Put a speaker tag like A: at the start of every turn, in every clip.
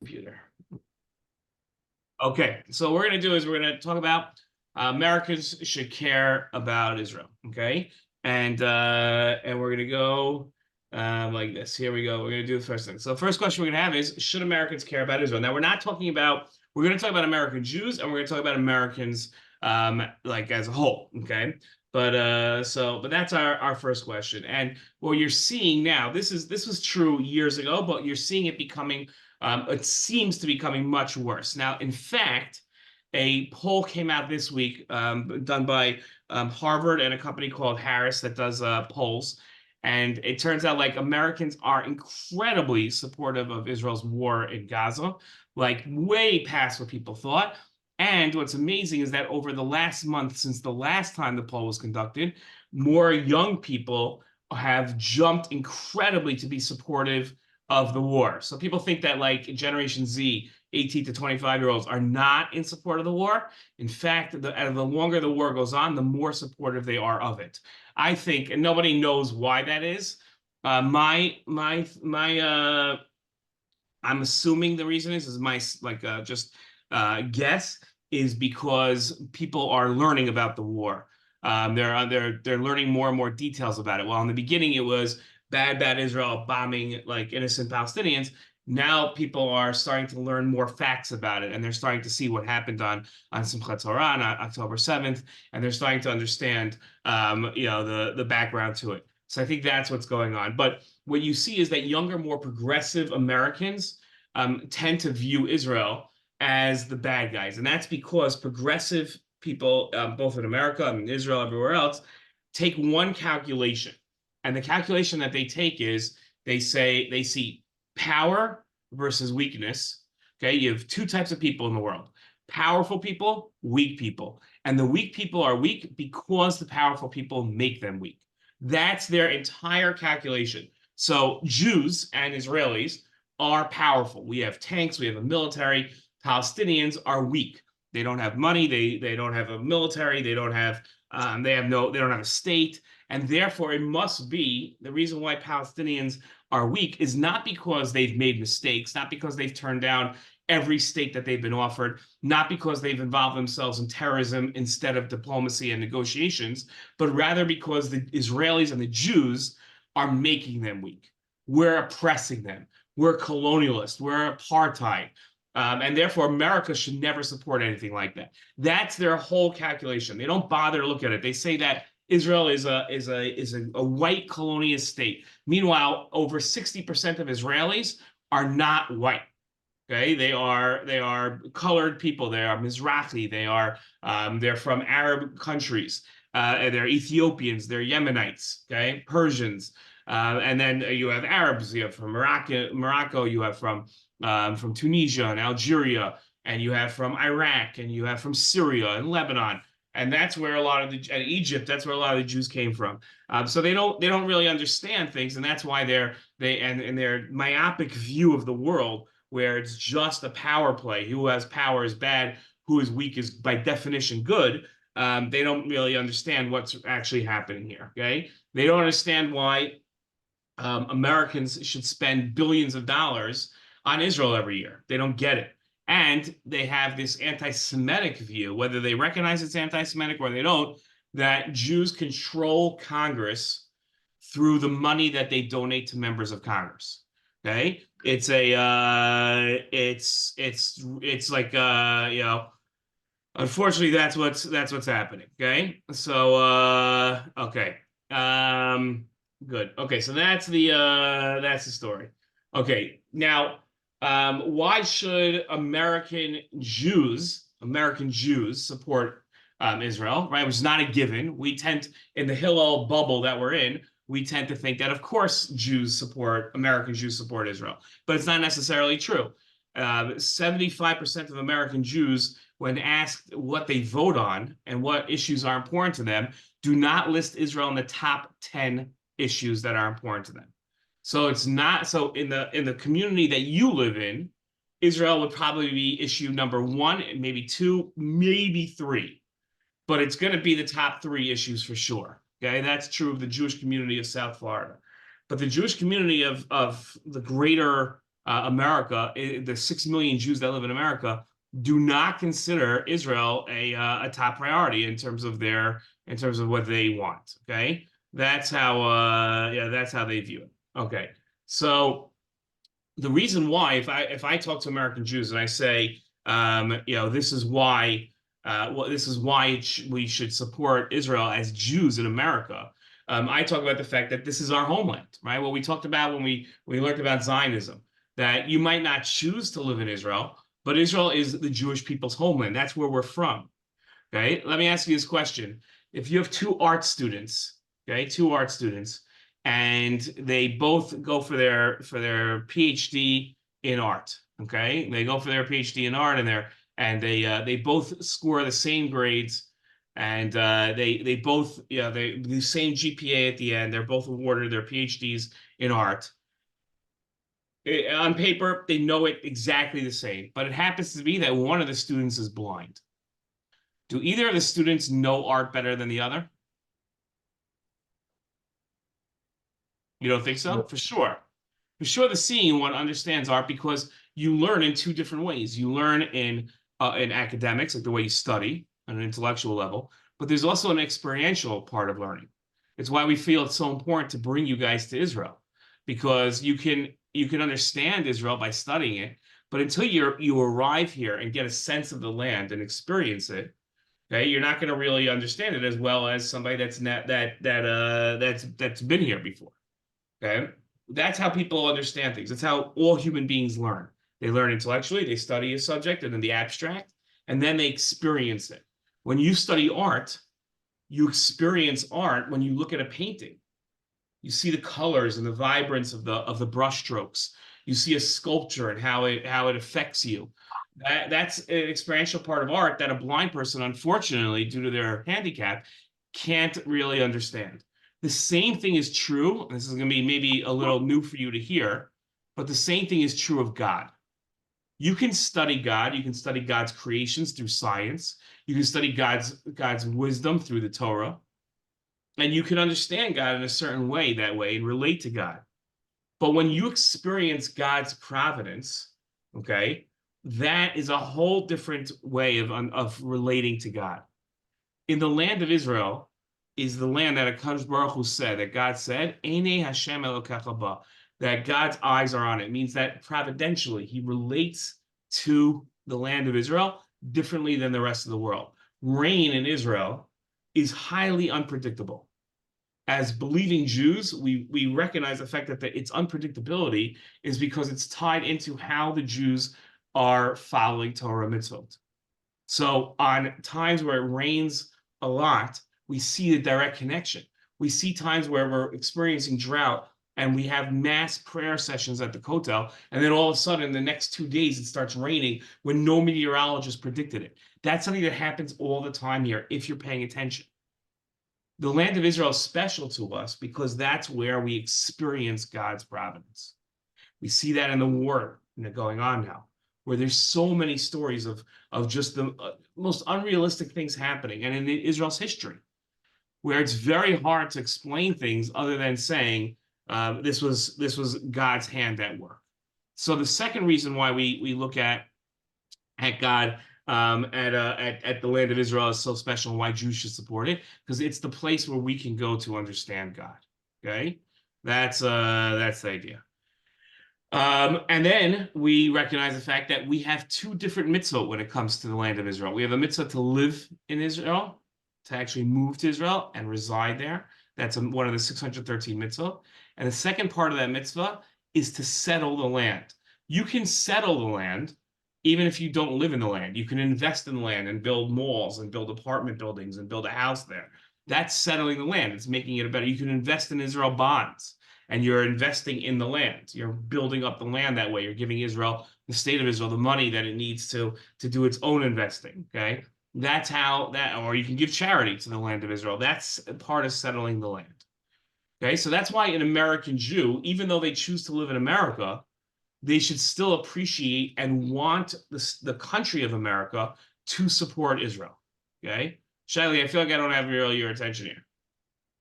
A: Computer. Okay, so what we're going to do is we're going to talk about Americans should care about Israel. Okay, and we're going to go like this. Here we go. We're going to do the first thing. So the first question we're going to have is, should Americans care about Israel? Now we're not talking about. We're going to talk about American Jews, and we're going to talk about Americans like as a whole. Okay, but that's our first question. And what you're seeing now, this was true years ago, but you're seeing it becoming. It seems to be becoming much worse. Now, in fact, a poll came out this week done by Harvard and a company called Harris that does polls. And it turns out like Americans are incredibly supportive of Israel's war in Gaza, like way past what people thought. And what's amazing is that over the last month, since the last time the poll was conducted, more young people have jumped incredibly to be supportive of the war. So people think that like Generation Z, 18 to 25-year-olds are not in support of the war. In fact, the longer the war goes on, the more supportive they are of it. I think, and nobody knows why that is. I'm assuming the reason is my guess is because people are learning about the war. They're learning more and more details about it. Well, in the beginning, it was bad Israel bombing like innocent Palestinians. Now people are starting to learn more facts about it, and they're starting to see what happened on Simchat Torah on October 7th, and they're starting to understand the background to it. So I think that's what's going on. But what you see is that younger, more progressive Americans tend to view Israel as the bad guys, and that's because progressive people, both in America and in Israel, everywhere else, take one calculation. And the calculation that they take is they see power versus weakness. Okay, you have two types of people in the world: powerful people, weak people. And the weak people are weak because the powerful people make them weak. That's their entire calculation. So Jews and Israelis are powerful. We have tanks, we have a military. Palestinians are weak. They don't have money, they don't have a military, they don't have a state. And therefore, it must be the reason why Palestinians are weak is not because they've made mistakes, not because they've turned down every state that they've been offered, not because they've involved themselves in terrorism instead of diplomacy and negotiations, but rather because the Israelis and the Jews are making them weak. We're oppressing them. We're colonialist. We're apartheid. And therefore, America should never support anything like that. That's their whole calculation. They don't bother to look at it. They say that Israel is a white colonialist state. Meanwhile, over 60% of Israelis are not white. Okay, they are colored people. They are Mizrahi. They're from Arab countries. They're Ethiopians. They're Yemenites. Okay, Persians. And then you have Arabs. You have from Morocco. You have from Tunisia and Algeria, and you have from Iraq, and you have from Syria and Lebanon. And that's where a lot of Egypt, that's where a lot of the Jews came from. So they don't really understand things, and that's why their myopic view of the world, where it's just a power play. Who has power is bad. Who is weak is by definition good. They don't really understand what's actually happening here. Okay, they don't understand why Americans should spend billions of dollars on Israel every year. They don't get it. And they have this anti-Semitic view, whether they recognize it's anti-Semitic or they don't, that Jews control Congress through the money that they donate to members of Congress. Okay, it's like unfortunately that's what's happening. Okay, so okay, good. Okay, so that's the story. Okay, now. Why should American Jews support Israel, right? Which is not a given. We tend, in the Hillel bubble that we're in, we tend to think that, of course, American Jews support Israel. But it's not necessarily true. 75% of American Jews, when asked what they vote on and what issues are important to them, do not list Israel in the top 10 issues that are important to them. So it's not so in the community that you live in, Israel would probably be issue number 1, maybe 2, maybe 3, but it's going to be the top 3 issues for sure. Okay, that's true of the Jewish community of South Florida, but the Jewish community of the greater America, the 6 million Jews that live in America, do not consider Israel a top priority in terms of what they want. Okay, that's how that's how they view it. Okay, so the reason why, if I talk to American Jews and I say, this is why, we should support Israel as Jews in America. I talk about the fact that this is our homeland, right? What we talked about when we learned about Zionism, that you might not choose to live in Israel, but Israel is the Jewish people's homeland. That's where we're from. Okay, let me ask you this question: if you have two art students, and they both go for their PhD in art, okay, they go for their PhD in art, and they both score the same grades, and they both they the same GPA at the end. They're both awarded their PhDs in art. On paper, they know it exactly the same, but it happens to be that one of the students is blind. Do either of the students know art better than the other? You don't think so? For sure. For sure, the seeing one understands art because you learn in two different ways. You learn in academics, like the way you study on an intellectual level, but there's also an experiential part of learning. It's why we feel it's so important to bring you guys to Israel, because you can understand Israel by studying it, but until you arrive here and get a sense of the land and experience it, okay, you're not going to really understand it as well as somebody that's been here before. Okay, that's how people understand things. That's how all human beings learn. They learn intellectually, they study a subject and then the abstract, and then they experience it. When you study art, you experience art when you look at a painting. You see the colors and the vibrance of the brush strokes. You see a sculpture and how it affects you. That's an experiential part of art that a blind person, unfortunately, due to their handicap, can't really understand. The same thing is true. This is going to be maybe a little new for you to hear, but the same thing is true of God. You can study God. You can study God's creations through science. You can study God's wisdom through the Torah. And you can understand God in a certain way that way and relate to God. But when you experience God's providence, okay, that is a whole different way of relating to God. In the land of Israel is the land that HaKadosh Baruch Hu said, that God said, Einei Hashem Elokecha ba, that God's eyes are on it. It means that providentially he relates to the land of Israel differently than the rest of the world. Rain in Israel is highly unpredictable. As believing Jews, we recognize the fact that its unpredictability is because it's tied into how the Jews are following Torah mitzvot. So on times where it rains a lot, we see a direct connection. We see times where we're experiencing drought and we have mass prayer sessions at the Kotel, and then all of a sudden, the next 2 days, it starts raining when no meteorologist predicted it. That's something that happens all the time here if you're paying attention. The land of Israel is special to us because that's where we experience God's providence. We see that in the war going on now, where there's so many stories of just the most unrealistic things happening, and in Israel's history, where it's very hard to explain things other than saying this was God's hand at work. So the second reason why we look at God at the land of Israel is so special, and why Jews should support it, because it's the place where we can go to understand God. Okay, that's the idea. And then we recognize the fact that we have two different mitzvot when it comes to the land of Israel. We have a mitzvah to live in Israel, to actually move to Israel and reside there. That's one of the 613 mitzvot. And the second part of that mitzvah is to settle the land. You can settle the land even if you don't live in the land. You can invest in the land and build malls and build apartment buildings and build a house there. That's settling the land. It's making it better. You can invest in Israel bonds, and you're investing in the land. You're building up the land that way. You're giving Israel, the state of Israel, the money that it needs to do its own investing. Okay, that's how that, or you can give charity to the land of Israel. That's part of settling the land. Okay, so that's why an American Jew, even though they choose to live in America, they should still appreciate and want the country of America to support Israel. Okay, Shiley, I feel like I don't have really your attention here.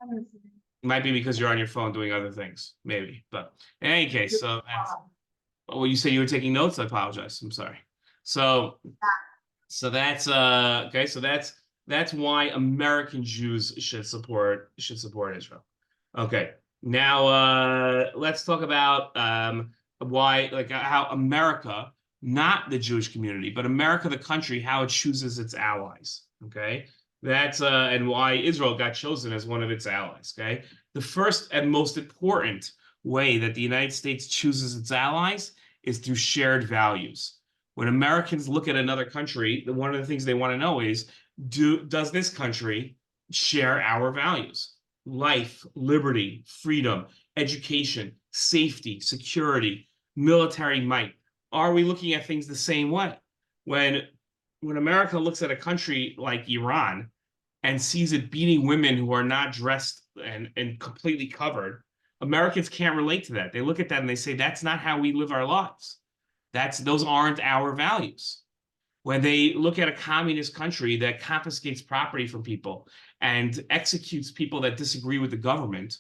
A: It might be because you're on your phone doing other things, maybe. But in any case, so Oh, well, you say you were taking notes. I apologize. I'm sorry. So that's okay. So that's why American Jews should support Israel. Okay. Now let's talk about why like how America, not the Jewish community, but America, the country, how it chooses its allies. Okay. That's and why Israel got chosen as one of its allies. Okay. The first and most important way that the United States chooses its allies is through shared values. When Americans look at another country, one of the things they want to know is, does this country share our values? Life, liberty, freedom, education, safety, security, military might. Are we looking at things the same way? When when America looks at a country like Iran and sees it beating women who are not dressed and completely covered, Americans can't relate to that. They look at that and they say, that's not how we live our lives. Those aren't our values. When they look at a communist country that confiscates property from people and executes people that disagree with the government,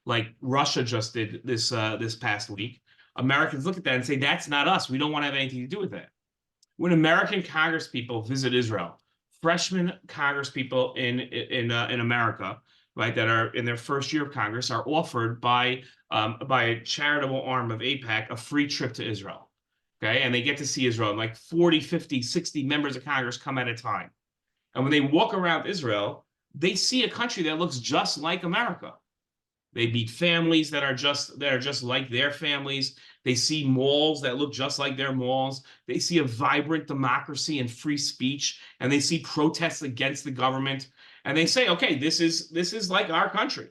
A: like Russia just did this past week, Americans look at that and say, that's not us. We don't want to have anything to do with that. When American Congress people visit Israel, freshman Congress people in America, right, that are in their first year of Congress, are offered by a charitable arm of AIPAC a free trip to Israel. Okay, and they get to see Israel, and like 40, 50, 60 members of Congress come at a time. And when they walk around Israel, they see a country that looks just like America. They meet families that are just like their families. They see malls that look just like their malls. They see a vibrant democracy and free speech, and they see protests against the government. And they say, okay, this is like our country,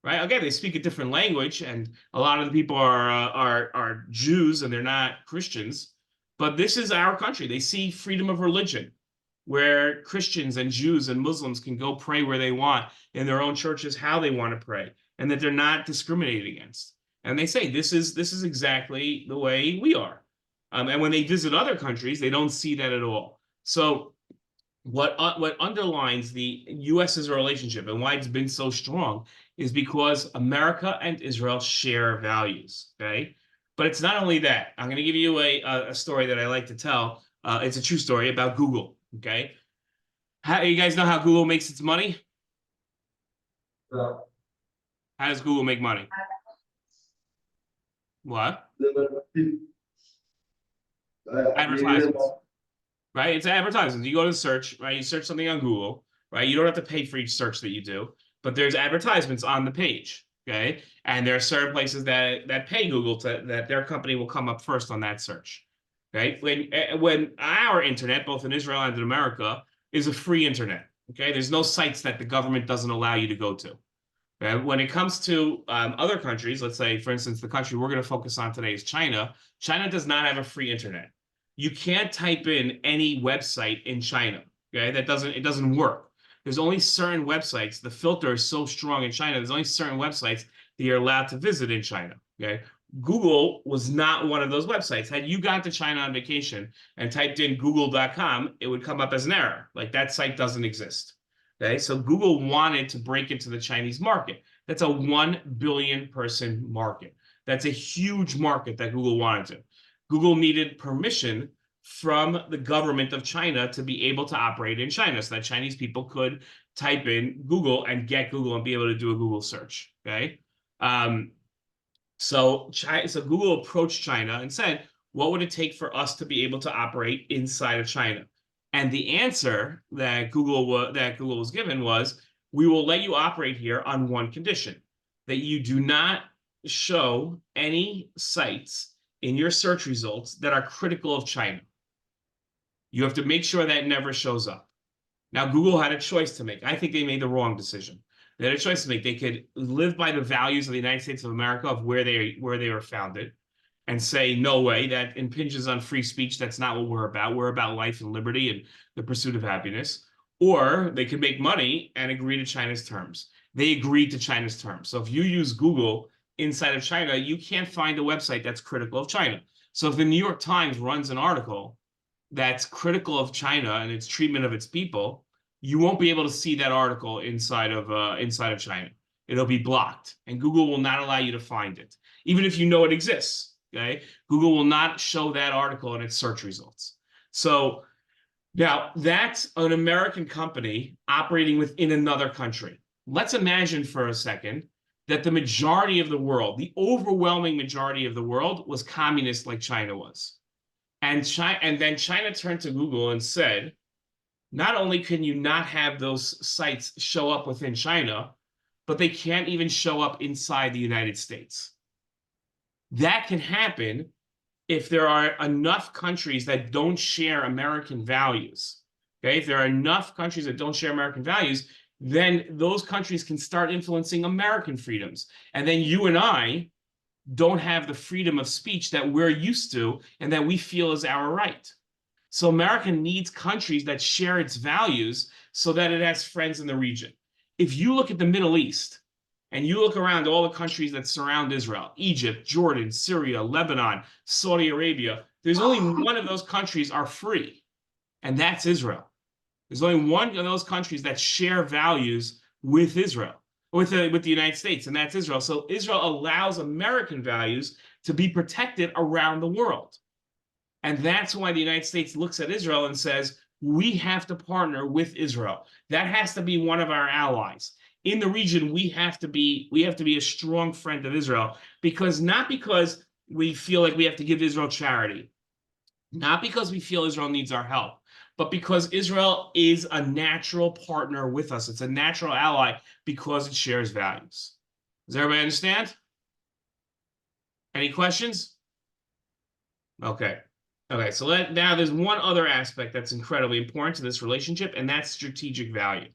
A: right? Again, they speak a different language, and a lot of the people are Jews and they're not Christians. But this is our country. They see freedom of religion, where Christians and Jews and Muslims can go pray where they want in their own churches, how they want to pray, and that they're not discriminated against. And they say this is exactly the way we are. And when they visit other countries, they don't see that at all. So what underlines the U.S.'s relationship and why it's been so strong is because America and Israel share values. Okay, but it's not only that. I'm going to give you a story that I like to tell. It's a true story about Google. Okay, you guys know how Google makes its money? How does Google make money? What? Advertisements. Right? It's advertisements. You go to search, right? You search something on Google, right? You don't have to pay for each search that you do, but there's advertisements on the page, okay? And there are certain places that pay Google that their company will come up first on that search, okay? When our internet, both in Israel and in America, is a free internet, okay? There's no sites that the government doesn't allow you to go to. When it comes to other countries, let's say, for instance, the country we're going to focus on today is China. China does not have a free internet. You can't type in any website in China. Okay, it doesn't work. There's only certain websites. The filter is so strong in China. There's only certain websites that you're allowed to visit in China. Okay, Google was not one of those websites. Had you gone to China on vacation and typed in google.com, it would come up as an error. Like that site doesn't exist. Okay, so Google wanted to break into the Chinese market. That's a 1 billion person market. That's a huge market that Google wanted to. Google needed permission from the government of China to be able to operate in China so that Chinese people could type in Google and get Google and be able to do a Google search. Okay. So Google approached China and said, what would it take for us to be able to operate inside of China? And the answer that Google was given was, we will let you operate here on one condition, that you do not show any sites in your search results that are critical of China. You have to make sure that never shows up. Now, Google had a choice to make. I think they made the wrong decision. They had a choice to make. They could live by the values of the United States of America, of where they were founded, and say, no way, that impinges on free speech. That's not what we're about. We're about life and liberty and the pursuit of happiness. Or they could make money and agree to China's terms. They agreed to China's terms. So if you use Google inside of China, you can't find a website that's critical of China. So if the New York Times runs an article that's critical of China and its treatment of its people, you won't be able to see that article inside of China. It'll be blocked, and Google will not allow you to find it, even if you know it exists. Okay, Google will not show that article in its search results. So now that's an American company operating within another country. Let's imagine for a second that the majority of the world, the overwhelming majority of the world, was communist like China was. And then China turned to Google and said, not only can you not have those sites show up within China, but they can't even show up inside the United States. That can happen if there are enough countries that don't share American values. Okay, if there are enough countries that don't share American values, then those countries can start influencing American freedoms. And then you and I don't have the freedom of speech that we're used to and that we feel is our right. So America needs countries that share its values so that it has friends in the region. If you look at the Middle East and you look around all the countries that surround Israel, Egypt, Jordan, Syria, Lebanon, Saudi Arabia, there's only one of those countries are free, and that's Israel. There's only one of those countries that share values with Israel, with the United States, and that's Israel. So Israel allows American values to be protected around the world. And that's why the United States looks at Israel and says, we have to partner with Israel. That has to be one of our allies. In the region, we have to be a strong friend of Israel, not because we feel like we have to give Israel charity, not because we feel Israel needs our help, but because Israel is a natural partner with us. It's a natural ally because it shares values. Does everybody understand? Any questions? Okay. Okay, so now there's one other aspect that's incredibly important to this relationship, and that's strategic value.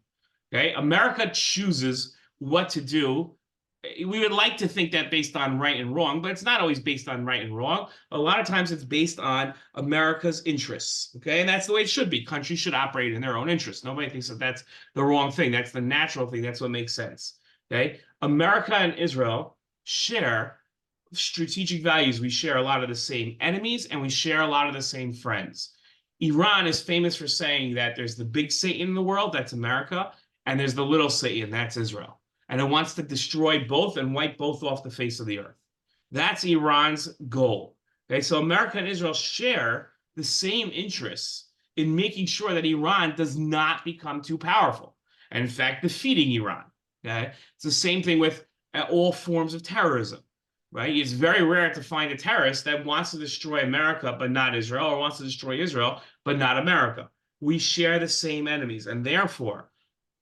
A: Okay, America chooses what to do. We would like to think that based on right and wrong, but it's not always based on right and wrong. A lot of times it's based on America's interests. Okay, and that's the way it should be. Countries should operate in their own interests. Nobody thinks that that's the wrong thing. That's the natural thing. That's what makes sense. Okay, America and Israel share strategic values. We share a lot of the same enemies and we share a lot of the same friends. Iran is famous for saying that there's the big Satan in the world, that's America, and there's the little Satan, that's Israel. And it wants to destroy both and wipe both off the face of the earth. That's Iran's goal. Okay, so America and Israel share the same interests in making sure that Iran does not become too powerful, and in fact, defeating Iran. Okay, it's the same thing with all forms of terrorism. Right? It's very rare to find a terrorist that wants to destroy America but not Israel, or wants to destroy Israel but not America. We share the same enemies, and therefore,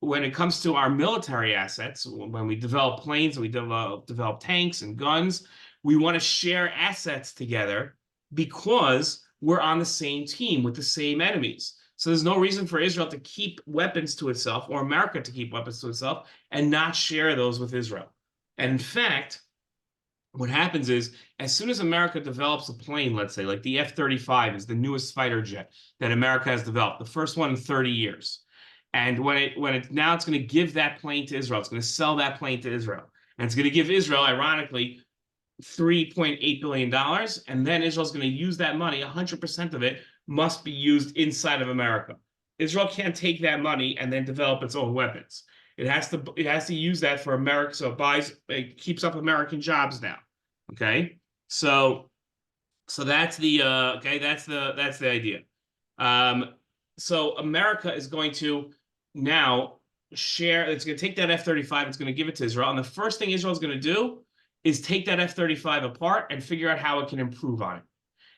A: when it comes to our military assets, when we develop planes, we develop tanks and guns, we want to share assets together because we're on the same team with the same enemies. So there's no reason for Israel to keep weapons to itself, or America to keep weapons to itself, and not share those with Israel. And in fact, what happens is, as soon as America develops a plane, let's say, like the F-35 is the newest fighter jet that America has developed, the first one in 30 years. And now it's going to give that plane to Israel. It's going to sell that plane to Israel. And it's going to give Israel, ironically, $3.8 billion. And then Israel's going to use that money, 100% of it must be used inside of America. Israel can't take that money and then develop its own weapons. It has to use that for America, so it keeps up American jobs now. Okay, so that's the that's the idea. So America is going to now share. It's going to take that F-35. It's going to give it to Israel, and the first thing Israel is going to do is take that F-35 apart and figure out how it can improve on it.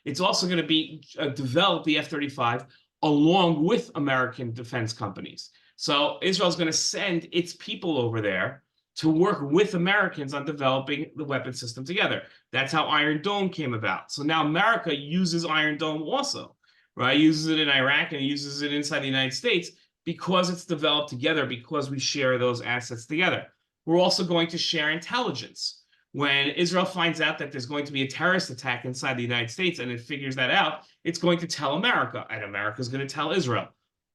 A: It's also going to be develop the F-35 along with American defense companies. So Israel is going to send its people over there to work with Americans on developing the weapon system together. That's how Iron Dome came about. So now America uses Iron Dome also, right? Uses it in Iraq and uses it inside the United States because it's developed together, because we share those assets together. We're also going to share intelligence. When Israel finds out that there's going to be a terrorist attack inside the United States and it figures that out, it's going to tell America, and America is going to tell Israel.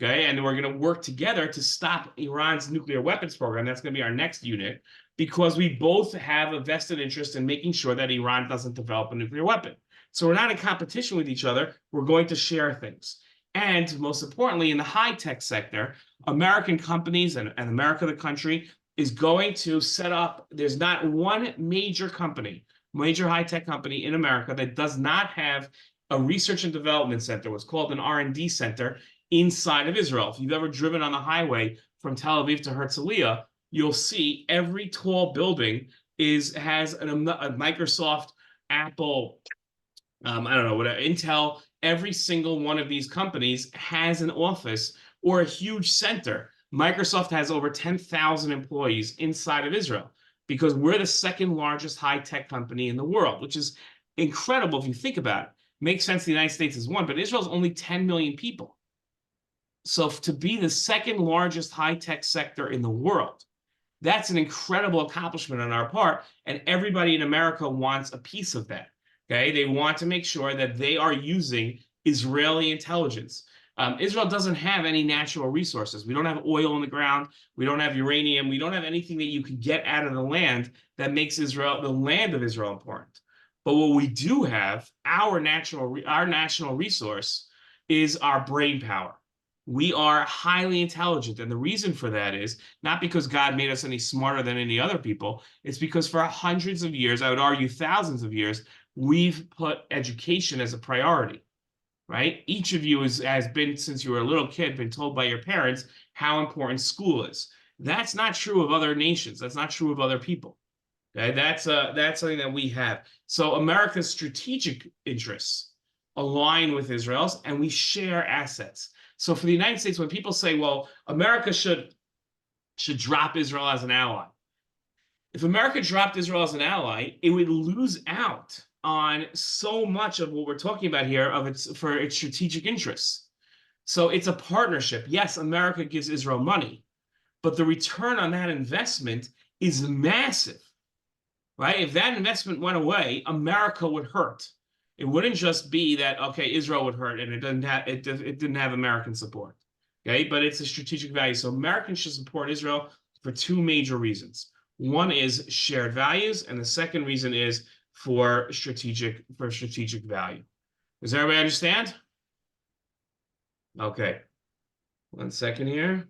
A: Okay, and we're going to work together to stop Iran's nuclear weapons program. That's going to be our next unit, because we both have a vested interest in making sure that Iran doesn't develop a nuclear weapon. So we're not in competition with each other. We're going to share things. And most importantly, in the high-tech sector, American companies and America, the country, is going to set up, there's not one major company major high-tech company in America that does not have a research and development center, what's called an R&D center, inside of Israel. If you've ever driven on the highway from Tel Aviv to Herzliya, you'll see every tall building has a Microsoft, Apple, I don't know, whatever, Intel. Every single one of these companies has an office or a huge center. Microsoft has over 10,000 employees inside of Israel because we're the second largest high-tech company in the world, which is incredible if you think about it. Makes sense the United States is one, but Israel's only 10 million people. So to be the second largest high-tech sector in the world, that's an incredible accomplishment on our part, and everybody in America wants a piece of that. Okay, they want to make sure that they are using Israeli intelligence. Israel doesn't have any natural resources. We don't have oil in the ground. We don't have uranium. We don't have anything that you could get out of the land that makes Israel, the land of Israel, important. But what we do have, our national resource, is our brain power. We are highly intelligent, and the reason for that is not because God made us any smarter than any other people. It's because for hundreds of years, I would argue thousands of years, we've put education as a priority, right? Each of you has been, since you were a little kid, been told by your parents how important school is. That's not true of other nations. That's not true of other people. Okay, that's something that we have. So America's strategic interests align with Israel's, and we share assets. So for the United States, when people say, well, America should drop Israel as an ally, if America dropped Israel as an ally, it would lose out on so much of what we're talking about here for its strategic interests. So it's a partnership. Yes, America gives Israel money, but the return on that investment is massive, right? If that investment went away, America would hurt. It wouldn't just be that, okay, Israel would hurt and it didn't have American support, okay? But it's a strategic value. So Americans should support Israel for two major reasons. One is shared values, and the second reason is for strategic value. Does everybody understand? Okay. 1 second here.